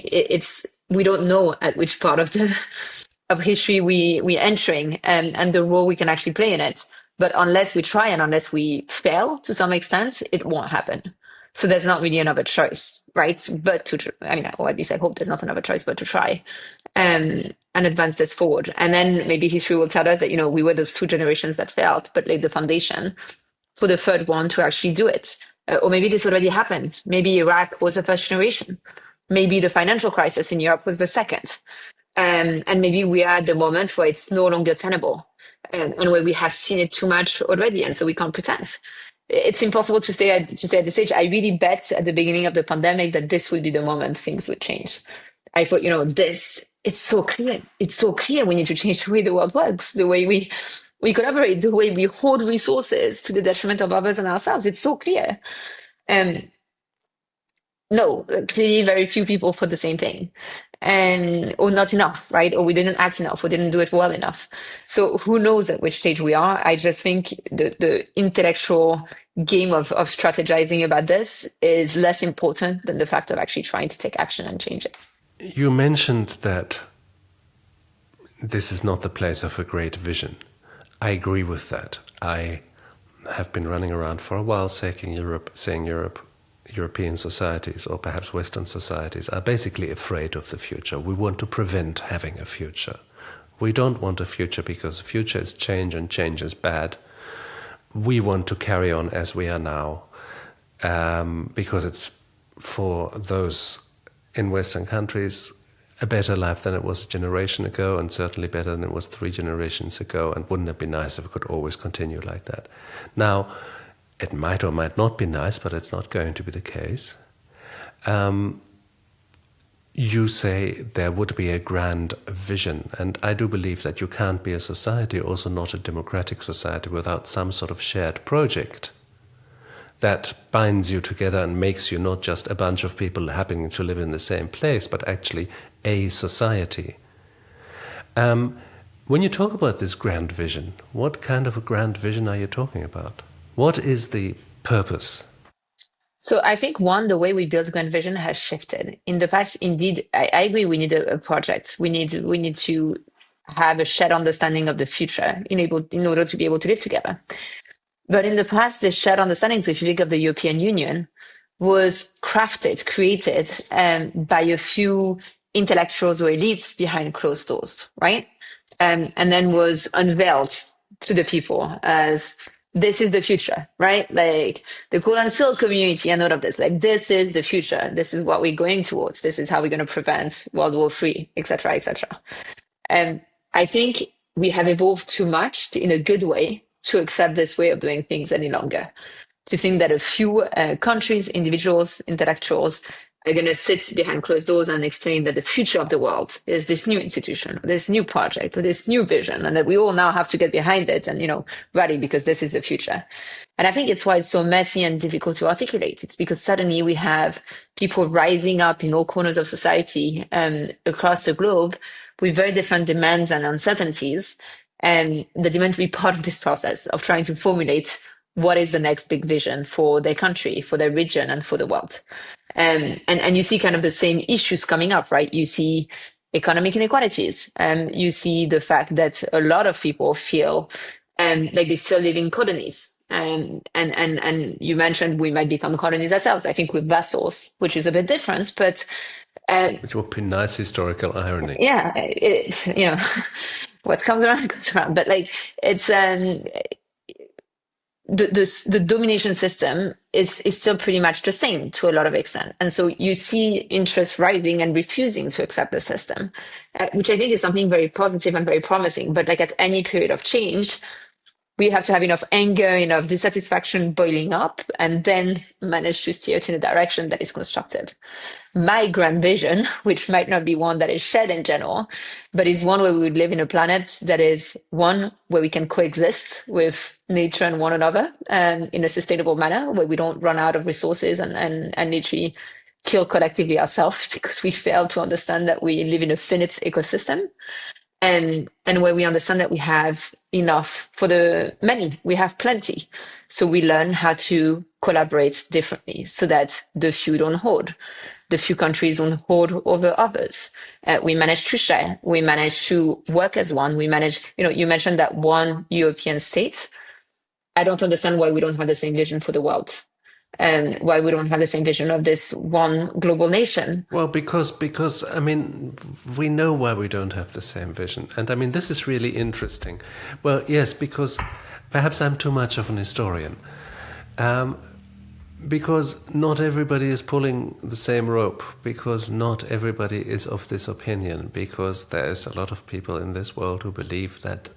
we don't know at which part of history we're entering and the role we can actually play in it. But unless we try and unless we fail to some extent, it won't happen. So there's not really another choice, right? But or at least I hope there's not another choice but to try and advance this forward. And then maybe history will tell us that, we were those 2 generations that failed, but laid the foundation for the third one to actually do it. Or maybe this already happened. Maybe Iraq was the first generation. Maybe the financial crisis in Europe was the second. And maybe we are at the moment where it's no longer tenable and where we have seen it too much already. And so we can't pretend. It's impossible to say at this stage. I really bet at the beginning of the pandemic that this would be the moment things would change. I thought, it's so clear. It's so clear we need to change the way the world works, the way we collaborate, the way we hoard resources to the detriment of others and ourselves. It's so clear. No, clearly very few people for the same thing. Or not enough, right? Or we didn't act enough, or didn't do it well enough. So who knows at which stage we are? I just think the intellectual game of strategizing about this is less important than the fact of actually trying to take action and change it. You mentioned that this is not the place of a great vision. I agree with that. I have been running around for a while saying European societies, or perhaps Western societies, are basically afraid of the future. We want to prevent having a future. We don't want a future because the future is change, and change is bad. We want to carry on as we are now, because it's, for those in Western countries, a better life than it was a generation ago, and certainly better than it was 3 generations ago. And wouldn't it be nice if it could always continue like that? Now, it might or might not be nice, but it's not going to be the case. You say there would be a grand vision, and I do believe that you can't be a society, also not a democratic society, without some sort of shared project that binds you together and makes you not just a bunch of people happening to live in the same place, but actually a society. When you talk about this grand vision, what kind of a grand vision are you talking about? What is the purpose? So I think the way we build grand vision has shifted. In the past, indeed, I agree. We need a project. We need to have a shared understanding of the future in order to be able to live together. But in the past, the shared understanding, so if you think of the European Union, was created by a few intellectuals or elites behind closed doors, right? And then was unveiled to the people as this is the future, right? Like the coal and steel community and all of this, like this is the future. This is what we're going towards. This is how we're going to prevent World War III, etc., etc. And I think we have evolved too much in a good way to accept this way of doing things any longer. To think that a few countries, individuals, intellectuals are going to sit behind closed doors and explain that the future of the world is this new institution, or this new project, or this new vision, and that we all now have to get behind it and, rally because this is the future. And I think it's why it's so messy and difficult to articulate. It's because suddenly we have people rising up in all corners of society across the globe with very different demands and uncertainties, and the demand to be part of this process of trying to formulate what is the next big vision for their country, for their region, and for the world. And you see kind of the same issues coming up, right? You see economic inequalities, and you see the fact that a lot of people feel like they still live in colonies. And you mentioned we might become colonies ourselves. I think with vassals, which is a bit different, but which would be nice historical irony. Yeah, what comes around comes around. But like it's the domination system is still pretty much the same to a lot of extent. And so you see interest rising and refusing to accept the system, which I think is something very positive and very promising. But like at any period of change, we have to have enough anger, enough dissatisfaction boiling up, and then manage to steer it in a direction that is constructive. My grand vision, which might not be one that is shared in general, but is one where we would live in a planet that is one where we can coexist with nature and one another in a sustainable manner, where we don't run out of resources and literally kill collectively ourselves because we fail to understand that we live in a finite ecosystem. And where we understand that we have enough for the many, we have plenty. So we learn how to collaborate differently so that the few don't hoard. The few countries don't hoard over others. We manage to share. We manage to work as one. We manage, you mentioned that one European state. I don't understand why we don't have the same vision for the world. And why we don't have the same vision of this one global nation. Well, because I mean, we know why we don't have the same vision. And I mean, this is really interesting. Well, yes, because perhaps I'm too much of an historian. Because not everybody is pulling the same rope, because not everybody is of this opinion, because there's a lot of people in this world who believe that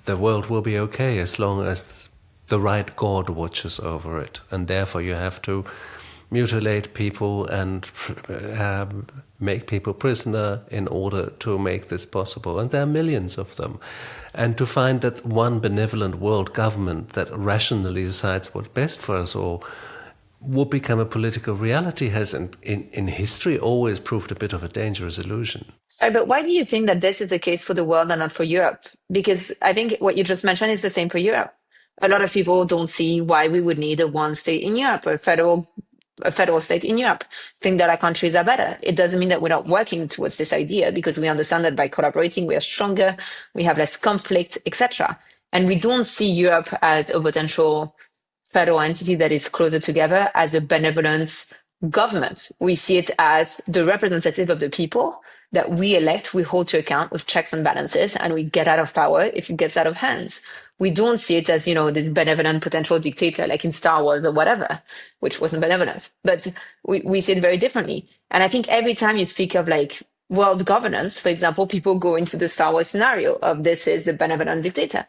the world will be okay as long as the right God watches over it, and therefore you have to mutilate people and make people prisoner in order to make this possible. And there are millions of them. And to find that one benevolent world government that rationally decides what's best for us all would become a political reality has in history always proved a bit of a dangerous illusion. Sorry, but why do you think that this is the case for the world and not for Europe? Because I think what you just mentioned is the same for Europe. A lot of people don't see why we would need a one state in Europe, or a federal state in Europe. Think that our countries are better. It doesn't mean that we're not working towards this idea, because we understand that by collaborating, we are stronger, we have less conflict, etc. And we don't see Europe as a potential federal entity that is closer together as a benevolent government. We see it as the representative of the people that we elect, we hold to account with checks and balances, and we get out of power if it gets out of hands. We don't see it as, this benevolent potential dictator like in Star Wars or whatever, which wasn't benevolent. But we see it very differently. And I think every time you speak of like world governance, for example, people go into the Star Wars scenario of this is the benevolent dictator.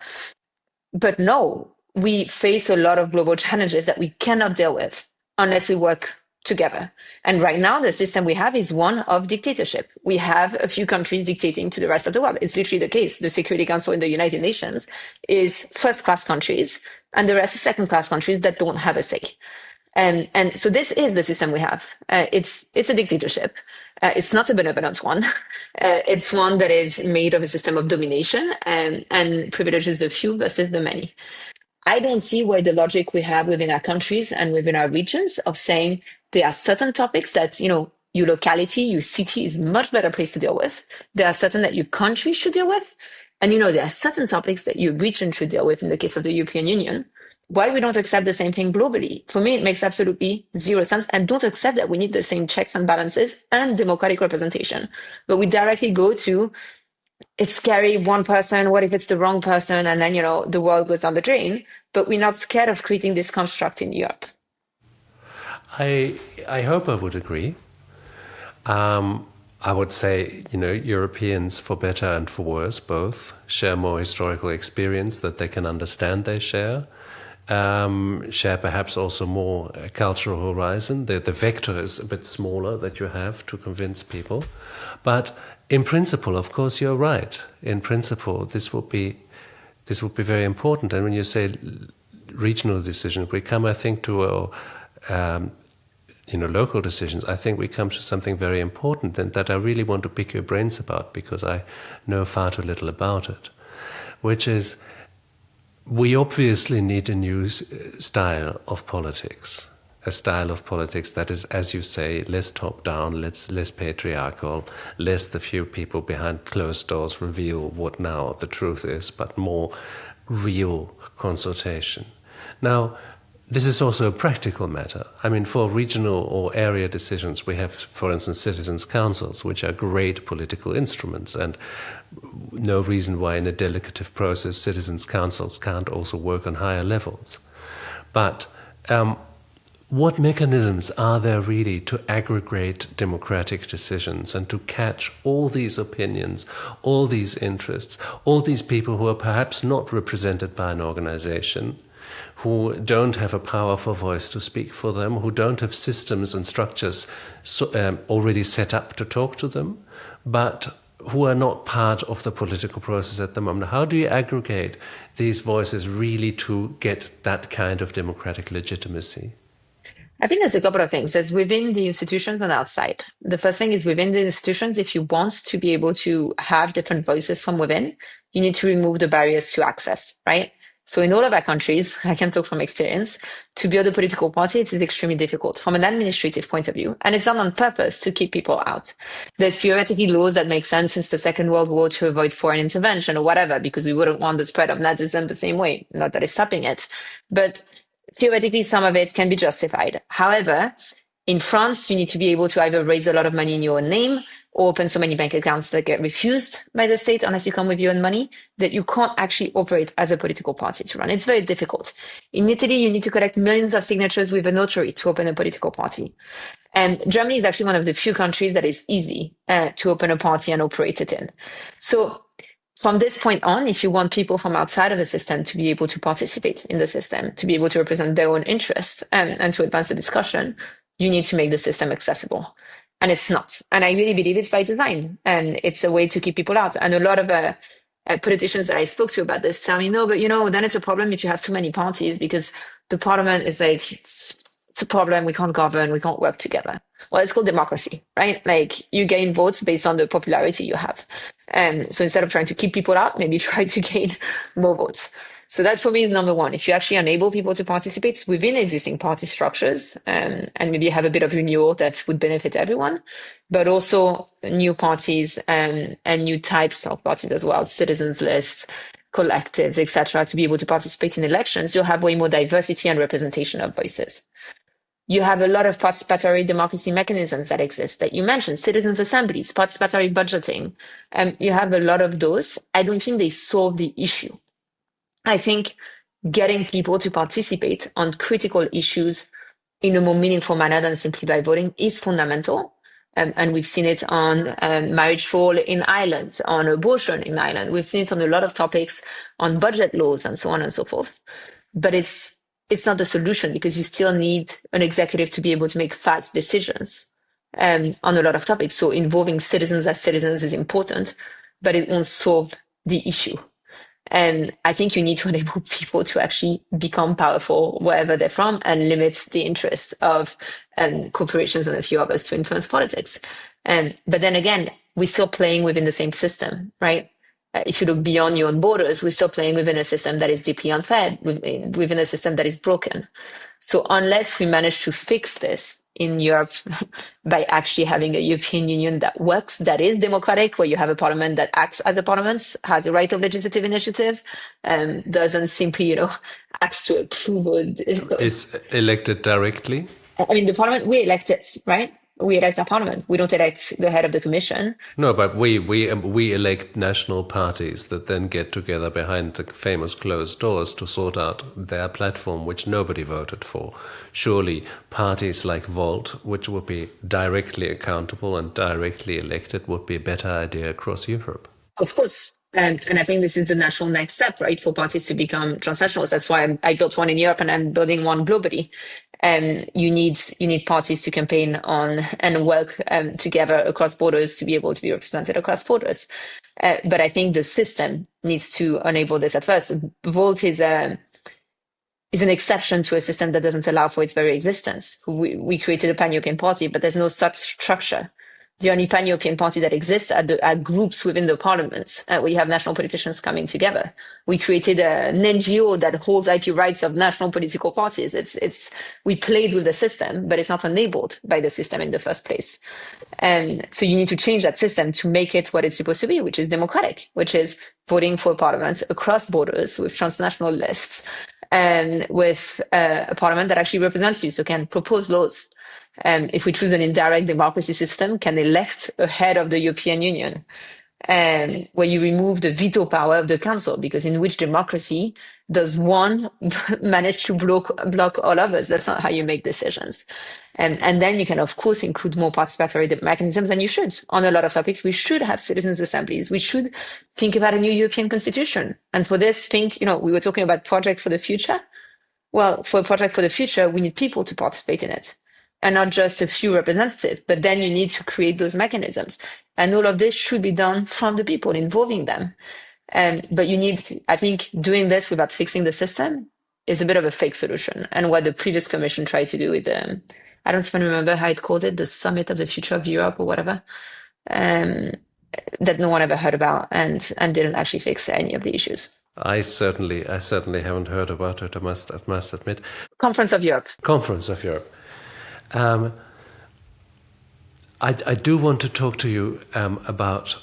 But no, we face a lot of global challenges that we cannot deal with unless we work together. And right now, the system we have is one of dictatorship. We have a few countries dictating to the rest of the world. It's literally the case. The Security Council in the United Nations is first-class countries, and the rest is second-class countries that don't have a say. And so this is the system we have. It's a dictatorship. It's not a benevolent one. It's one that is made of a system of domination and privileges the few versus the many. I don't see why the logic we have within our countries and within our regions of saying there are certain topics that, your locality, your city is much better place to deal with. There are certain that your country should deal with. And, there are certain topics that your region should deal with in the case of the European Union. Why we don't accept the same thing globally? For me, it makes absolutely zero sense. And don't accept that we need the same checks and balances and democratic representation. But we directly go to, it's scary, one person, what if it's the wrong person? And then, the world goes down the drain. But we're not scared of creating this construct in Europe. I hope I would agree. I would say, Europeans, for better and for worse, both share more historical experience that they can understand they share perhaps also more cultural horizon. The vector is a bit smaller that you have to convince people. But in principle, of course, you're right. In principle, this would be very important. And when you say regional decisions, we come, I think, to local decisions. I think we come to something very important and that I really want to pick your brains about because I know far too little about it, which is we obviously need a new style of politics. A style of politics that is, as you say, less top-down, less patriarchal, less the few people behind closed doors reveal what now the truth is, but more real consultation. Now, this is also a practical matter. I mean, for regional or area decisions, we have, for instance, citizens' councils, which are great political instruments, and no reason why in a delegative process citizens' councils can't also work on higher levels. But what mechanisms are there really to aggregate democratic decisions and to catch all these opinions, all these interests, all these people who are perhaps not represented by an organization, who don't have a powerful voice to speak for them, who don't have systems and structures already set up to talk to them, but who are not part of the political process at the moment? How do you aggregate these voices really to get that kind of democratic legitimacy? I think there's a couple of things. There's within the institutions and outside. The first thing is within the institutions, if you want to be able to have different voices from within, you need to remove the barriers to access, right? So in all of our countries, I can talk from experience, to build a political party, it is extremely difficult from an administrative point of view. And it's done on purpose to keep people out. There's theoretically laws that make sense since the Second World War to avoid foreign intervention or whatever, because we wouldn't want the spread of Nazism the same way. Not that it's stopping it, but theoretically, some of it can be justified. However, in France, you need to be able to either raise a lot of money in your own name or open so many bank accounts that get refused by the state unless you come with your own money that you can't actually operate as a political party to run. It's very difficult. In Italy, you need to collect millions of signatures with a notary to open a political party. And Germany is actually one of the few countries that is easy to open a party and operate it in. So from this point on, if you want people from outside of the system to be able to participate in the system, to be able to represent their own interests and to advance the discussion, you need to make the system accessible. And it's not. And I really believe it's by design. And it's a way to keep people out. And a lot of politicians that I spoke to about this tell me, no, but then it's a problem if you have too many parties because the parliament is like, it's a problem. We can't govern. We can't work together. Well, it's called democracy, right? Like you gain votes based on the popularity you have. And so instead of trying to keep people out, maybe try to gain more votes. So that for me is number one. If you actually enable people to participate within existing party structures and maybe have a bit of renewal that would benefit everyone, but also new parties and new types of parties as well, citizens lists, collectives, etc., to be able to participate in elections, you'll have way more diversity and representation of voices. You have a lot of participatory democracy mechanisms that exist that you mentioned, citizens' assemblies, participatory budgeting. You have a lot of those. I don't think they solve the issue. I think getting people to participate on critical issues in a more meaningful manner than simply by voting is fundamental. And we've seen it on marriage for all in Ireland, on abortion in Ireland. We've seen it on a lot of topics, on budget laws and so on and so forth. but it's not the solution, because you still need an executive to be able to make fast decisions on a lot of topics. So involving citizens as citizens is important, but it won't solve the issue. And I think you need to enable people to actually become powerful wherever they're from and limit the interests of corporations and a few others to influence politics. But then again, we're still playing within the same system, right? If you look beyond your own borders, we're still playing within a system that is deeply unfair, within a system that is broken. So unless we manage to fix this in Europe by actually having a European Union that works, that is democratic, where you have a parliament that acts as a parliament, has a right of legislative initiative, doesn't simply, ask to approve Is elected directly? I mean, the parliament, we elect it, right? We elect our parliament. We don't elect the head of the commission. No, but we elect national parties that then get together behind the famous closed doors to sort out their platform, which nobody voted for. Surely parties like Volt, which would be directly accountable and directly elected, would be a better idea across Europe. Of course. And I think this is the natural next step, right, for parties to become transnationals. That's why I built one in Europe and I'm building one globally. And you need parties to campaign on and work together across borders to be able to be represented across borders. But I think the system needs to enable this at first. Volt is an exception to a system that doesn't allow for its very existence. We created a pan-European party, but there's no such structure. The only pan-European party that exists are groups within the parliaments, where you have national politicians coming together. We created an NGO that holds IP rights of national political parties. We played with the system, but it's not enabled by the system in the first place. And so you need to change that system to make it what it's supposed to be, which is democratic, which is voting for a parliament across borders with transnational lists, and with a parliament that actually represents you, so can propose laws. If we choose an indirect democracy system, can elect a head of the European Union, where you remove the veto power of the Council, because in which democracy does one manage to block all others? That's not how you make decisions. And then you can, of course, include more participatory mechanisms, and you should. On a lot of topics, we should have citizens' assemblies. We should think about a new European constitution. And for this, we were talking about projects for the future. Well, for a project for the future, we need people to participate in it, and not just a few representatives, but then you need to create those mechanisms. And all of this should be done from the people, involving them. But you need, I think, doing this without fixing the system is a bit of a fake solution. And what the previous commission tried to do with, I don't even remember how it called it, the Summit of the Future of Europe or whatever, that no one ever heard about and didn't actually fix any of the issues. I certainly haven't heard about it, I must admit. Conference of Europe. I do want to talk to you about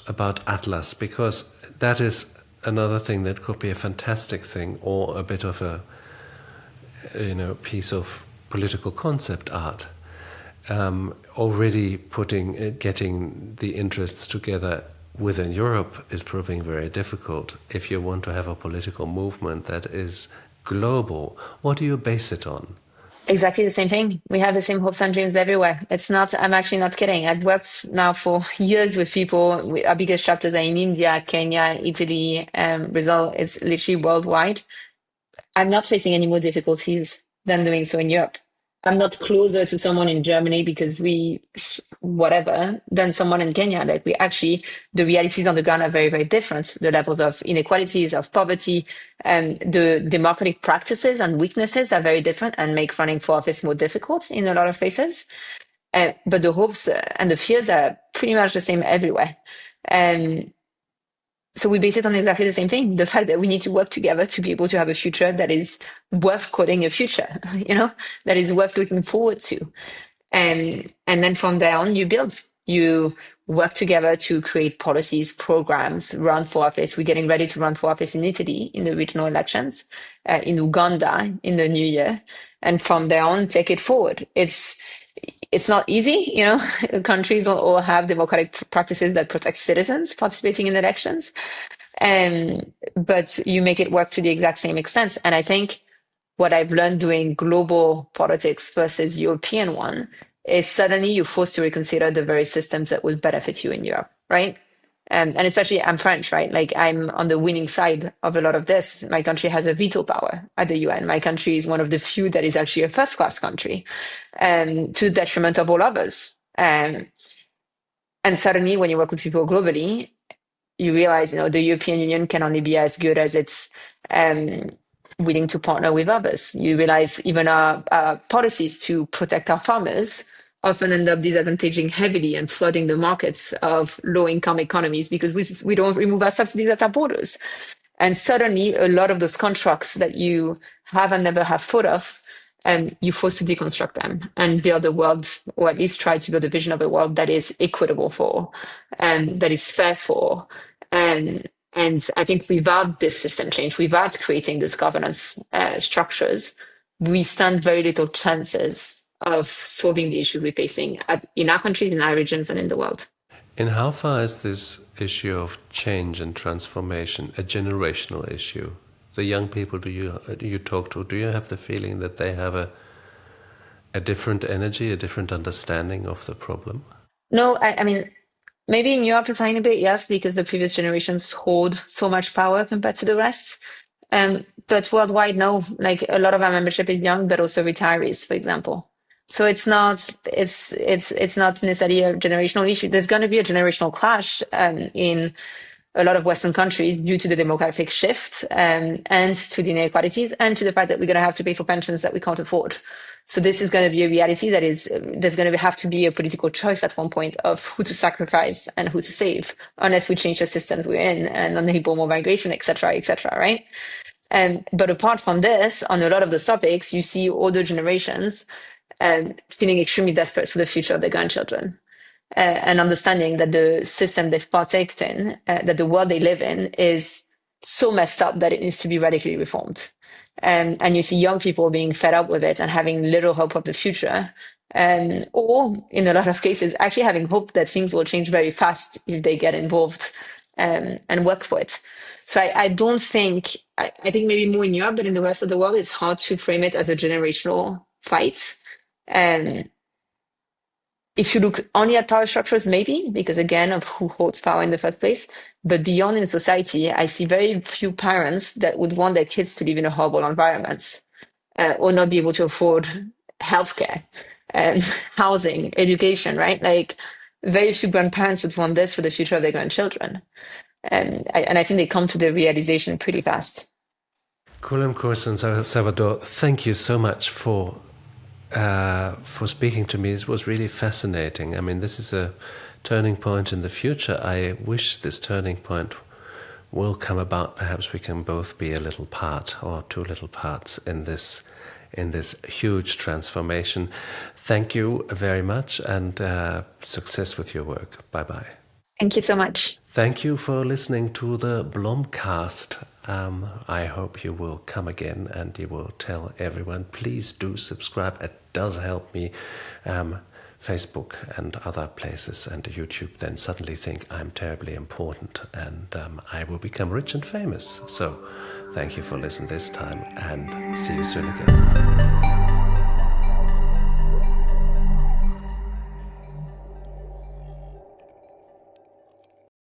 Atlas, because that is another thing that could be a fantastic thing, or a bit of a piece of political concept art. Already getting the interests together within Europe is proving very difficult. If you want to have a political movement that is global, what do you base it on? Exactly the same thing. We have the same hopes and dreams everywhere. I'm actually not kidding. I've worked now for years with people. Our biggest chapters are in India, Kenya, Italy, Brazil. It's literally worldwide. I'm not facing any more difficulties than doing so in Europe. I'm not closer to someone in Germany because than someone in Kenya. The realities on the ground are very, very different. The levels of inequalities, of poverty, and the democratic practices and weaknesses are very different and make running for office more difficult in a lot of places. But the hopes and the fears are pretty much the same everywhere. So we base it on exactly the same thing. The fact that we need to work together to be able to have a future that is worth calling a future, that is worth looking forward to. And then from there on, you work together to create policies, programs, run for office. We're getting ready to run for office in Italy in the regional elections, in Uganda in the new year. And from there on, take it forward. It's not easy, countries don't all have democratic practices that protect citizens participating in elections. But you make it work to the exact same extent. And I think what I've learned doing global politics versus European one is suddenly you're forced to reconsider the very systems that will benefit you in Europe, right? And especially I'm French, right? Like I'm on the winning side of a lot of this. My country has a veto power at the UN. My country is one of the few that is actually a first class country, to the detriment of all others. And suddenly when you work with people globally, you realize, the European Union can only be as good as it's willing to partner with others. You realize even our policies to protect our farmers often end up disadvantaging heavily and flooding the markets of low-income economies because we don't remove our subsidies at our borders. And suddenly, a lot of those contracts that you have and never have thought of, you're forced to deconstruct them and build a world, or at least try to build a vision of a world that is equitable for, that is fair for. And I think without this system change, without creating these governance structures, we stand very little chances of solving the issues we're facing in our country, in our regions, and in the world. In how far is this issue of change and transformation a generational issue? The young people you talk to, do you have the feeling that they have a different energy, a different understanding of the problem? No, I mean, maybe in Europe a tiny bit, yes, because the previous generations hold so much power compared to the rest. But worldwide, no. Like a lot of our membership is young, but also retirees, for example. So it's not necessarily a generational issue. There's going to be a generational clash in a lot of Western countries due to the demographic shift and to the inequalities and to the fact that we're going to have to pay for pensions that we can't afford. So this is going to be a reality that is, there's going to have to be a political choice at one point of who to sacrifice and who to save, unless we change the systems we're in and enable more migration, et cetera, right? But apart from this, on a lot of those topics, you see older generations feeling extremely desperate for the future of their grandchildren. And understanding that the system they've partaked in, that the world they live in is so messed up that it needs to be radically reformed. And you see young people being fed up with it and having little hope of the future. Or in a lot of cases, actually having hope that things will change very fast if they get involved and work for it. So I don't think, I think maybe more in Europe, but in the rest of the world, it's hard to frame it as a generational fight. If you look only at power structures, maybe, because again, of who holds power in the first place. But beyond in society, I see very few parents that would want their kids to live in a horrible environment or not be able to afford healthcare, housing, education, right? Like very few grandparents would want this for the future of their grandchildren. And I think they come to the realization pretty fast. Colombe Cahen-Salvador, thank you so much for speaking to me. It was really fascinating. I mean, this is a turning point in the future. I wish this turning point will come about. Perhaps we can both be a little part or two little parts in this huge transformation. Thank you very much and success with your work. Bye-bye. Thank you so much. Thank you for listening to the BlomCast. I hope you will come again and you will tell everyone. Please do subscribe. It does help me. Facebook and other places and YouTube then suddenly think I'm terribly important and I will become rich and famous. So thank you for listening this time and see you soon again.